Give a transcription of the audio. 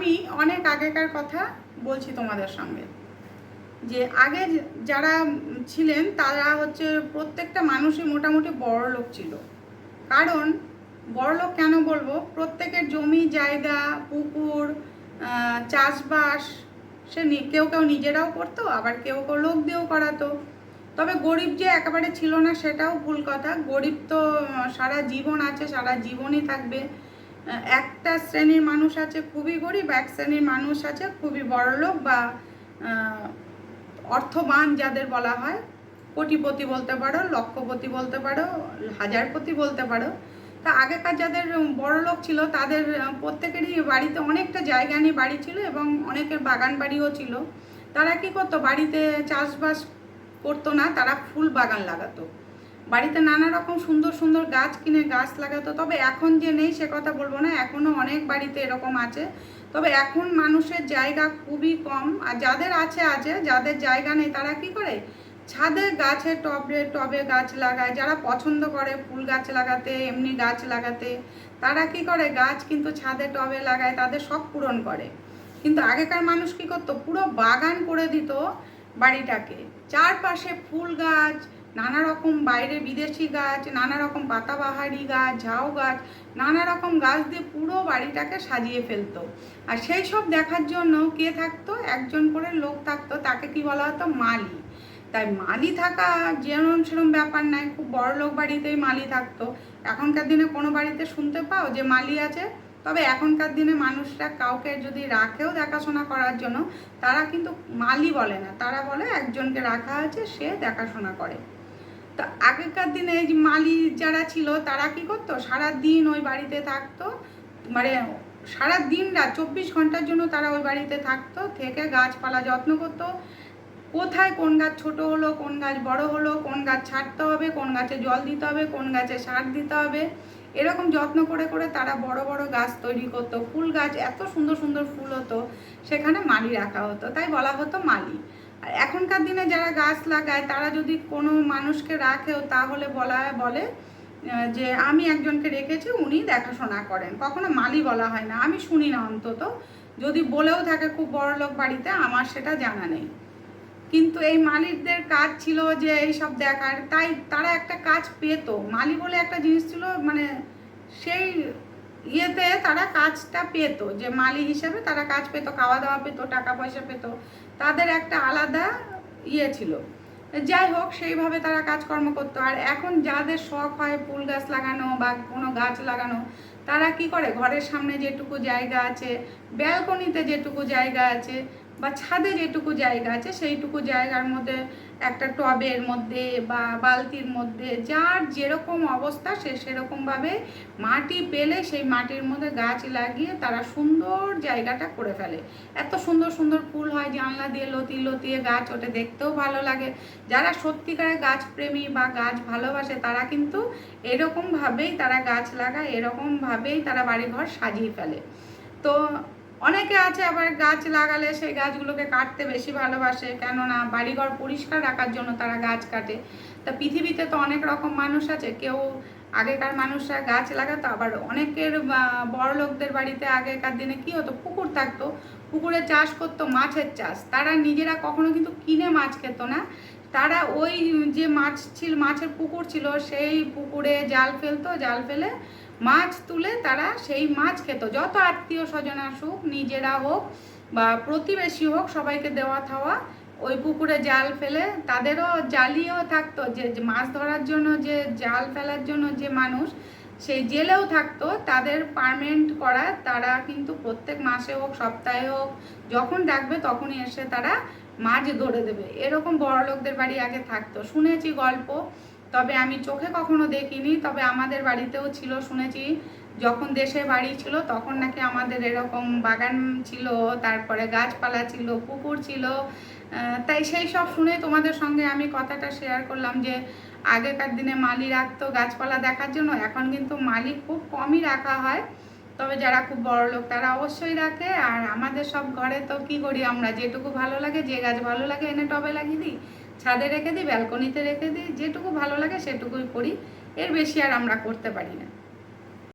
আমি অনেক আগেকার কথা বলছি তোমাদের সঙ্গে, যে আগে যারা ছিলেন তারা হচ্ছে প্রত্যেকটা মানুষই মোটামুটি বড়লোক ছিল। কারণ বড়লোক কেন বলবো, প্রত্যেকের জমি জায়গা পুকুর চাষবাস সে কেউ কেউ নিজেরাও করতো, আবার কেউ কেউ লোক দিয়েও করাতো। তবে গরিব যে একেবারে ছিল না সেটাও ভুল কথা। গরিব তো সারা জীবন আছে, সারা জীবনই থাকবে। একটা শ্রেণীর মানুষ আছে খুবই গরিব, এক শ্রেণীর মানুষ আছে খুবই বড়লোক বা অর্থবান যাদের বলা হয়, কোটিপতি বলতে পারো, লক্ষপতি বলতে পারো, হাজারপতি বলতে পারো। তা আগেকার যাদের বড়লোক ছিল তাদের প্রত্যেকেরই বাড়িতে অনেকটা জায়গা নিয়ে বাড়ি ছিল এবং অনেকের বাগান বাড়িও ছিল। তারা কি করতো, বাড়িতে চাষবাস করতো না, তারা ফুল বাগান লাগাতো, বাড়িতে নানা রকম সুন্দর সুন্দর গাছ কিনে গাছ লাগাতো। তবে এখন যে নেই সে কথা বলবো না, এখনও অনেক বাড়িতে এরকম আছে। তবে এখন মানুষের জায়গা খুবই কম, আর যাদের আছে আছে, যাদের জায়গা নেই তারা কি করে, ছাদে গাছের টবে টবে গাছ লাগায়। যারা পছন্দ করে ফুল গাছ লাগাতে, এমনি গাছ লাগাতে, তারা কি করে গাছ কিন্তু ছাদে টবে লাগায়, তাদের শখ পূরণ করে। কিন্তু আগেকার মানুষ কি করতো, পুরো বাগান করে দিত বাড়িটাকে, চারপাশে ফুল গাছ, নানা রকম বাইরে বিদেশি গাছ, নানা রকম পাতাবাহারি গাছ, ঝাউ গাছ, নানা রকম গাছ দিয়ে পুরো বাড়িটাকে সাজিয়ে ফেলতো। আর সেই সব দেখার জন্য কে থাকতো, একজন করে লোক থাকতো, তাকে কি বলা হতো, মালি। তাই মালি থাকা যেরম সেরম ব্যাপার নাই, খুব বড় লোক বাড়িতেই মালি থাকতো। এখনকার দিনে কোনো বাড়িতে শুনতে পাও যে মালি আছে? তবে এখনকার দিনে মানুষরা কাউকে যদি রাখেও দেখাশোনা করার জন্য, তারা কিন্তু মালি বলে না, তারা বলে একজনকে রাখা আছে, সে দেখাশোনা করে। তো আগেকার দিনে এই যে মালি যারা ছিল তারা কি করতো, সারাদিন ওই বাড়িতে থাকতো, মানে সারা দিন রাত 24 ঘন্টার জন্য তারা ওই বাড়িতে থাকতো, থেকে গাছপালা যত্ন করতো। কোথায় কোন গাছ ছোট হলো, কোন গাছ বড় হলো, কোন গাছ ছাড়তে হবে, কোন গাছে জল দিতে হবে, কোন গাছে সার দিতে হবে, এরকম যত্ন করে করে তারা বড় বড় গাছ তৈরি করতো। ফুল গাছ এত সুন্দর সুন্দর ফুল হতো, সেখানে মালি রাখা হতো, তাই বলা হতো মালি। আর এখনকার দিনে যারা গাছ লাগায় তারা যদি কোনো মানুষকে রাখেও, তাহলে বলে যে আমি একজনকে রেখেছি, উনি দেখাশোনা করেন, কখনো মালি বলা হয় না, আমি শুনি না অন্তত। যদি বলেও থাকে খুব বড় লোক বাড়িতে, আমার সেটা জানা নেই। কিন্তু এই মালিকদের কাজ ছিল যে এইসব দেখার, তাই তারা একটা কাজ পেত, মালি বলে একটা জিনিস ছিল, মানে সেই ইয়েতে তারা কাজটা পেত, যে মালি হিসেবে তারা কাজ পেত, খাওয়া দাওয়া পেত, টাকা পয়সা পেত, তাদের একটা আলাদা ইয়ে ছিল। যাই হোক, সেইভাবে তারা কাজকর্ম করতো। আর এখন যাদের শখ হয় ফুল গাছ লাগানো বা কোনো গাছ লাগানো, তারা কি করে, ঘরের সামনে যেটুকু জায়গা আছে, ব্যালকনিতে যেটুকু জায়গা আছে, বা ছাদে যেটুকু জায়গা আছে, সেইটুকু জায়গার মধ্যে একটা টবের মধ্যে বা বালতির মধ্যে, যার যেরকম অবস্থা সে সেরকমভাবে মাটি পেলে সেই মাটির মধ্যে গাছ লাগিয়ে তারা সুন্দর জায়গাটা করে ফেলে। এত সুন্দর সুন্দর ফুল হয়, জানলা দিয়ে লতিয়ে লতিয়ে গাছ ওঠে, দেখতেও ভালো লাগে। যারা সত্যিকারের গাছ প্রেমী বা গাছ ভালোবাসে, তারা কিন্তু এরকমভাবেই তারা গাছ লাগায়, এরকমভাবেই তারা বাড়িঘর সাজিয়ে ফেলে। তো অনেকে আছে আবার গাছ লাগালে সেই গাছগুলোকে কাটতে বেশি ভালোবাসে, কেননা বাড়িঘর পরিষ্কার রাখার জন্য তারা গাছ কাটে। তা পৃথিবীতে তো অনেক রকম মানুষ আছে, কেউ আগেকার মানুষরা গাছ লাগাতো, আবার অনেকের বড় লোকদের বাড়িতে আগেকার দিনে কি হতো, পুকুর থাকতো, পুকুরে চাষ করতো, মাছের চাষ। তারা নিজেরা কখনো কিন্তু কিনে মাছ খেত না, তারা ওই যে মাছ ছিল, মাছের পুকুর ছিল, সেই পুকুরে জাল ফেলতো, জাল ফেলে মাছ তুলে তারা সেই মাছ খেত। যত আত্মীয় স্বজন আসুক, নিজেরা হোক বা প্রতিবেশী হোক, সবাইকে দেওয়া খাওয়া। ওই পুকুরে জাল ফেলে, তাদেরও জালিও থাকতো, যে মাছ ধরার জন্য যে জাল ফেলার জন্য যে মানুষ, সেই জেলেও থাকতো, তাদের পার্মানেন্ট করা। তারা কিন্তু প্রত্যেক মাসে হোক, সপ্তাহে হোক, যখন ডাকবে তখনই এসে তারা মাছ ধরে দেবে। এরকম বড় লোকদের বাড়ি আগে থাকতো, শুনেছি গল্প, তবে আমি চোখে কখনো দেখিনি। তবে আমাদের বাড়িতেও ছিল, শুনেছি, যখন দেশে বাড়ি ছিল তখন নাকি আমাদের এরকম বাগান ছিল, তারপরে গাছপালা ছিল, পুকুর ছিল। তাই সেই সব শুনে তোমাদের সঙ্গে আমি কথাটা শেয়ার করলাম, যে আগেকার দিনে মালি রাখতো গাছপালা দেখার জন্য, এখন কিন্তু মালি খুব কমই রাখা হয়। তবে যারা খুব বড় লোক তারা অবশ্যই রাখে। আর আমাদের সব ঘরে তো কি করি, আমরা যেটুকু ভালো লাগে, যে গাছ ভালো লাগে এনে টবে লাগিয়ে দিই, ছাদে রেখে দিই, ব্যালকনিতে রেখে দিই, যেটুকু ভালো লাগে সেটুকুই করি, এর বেশি আর আমরা করতে পারি না।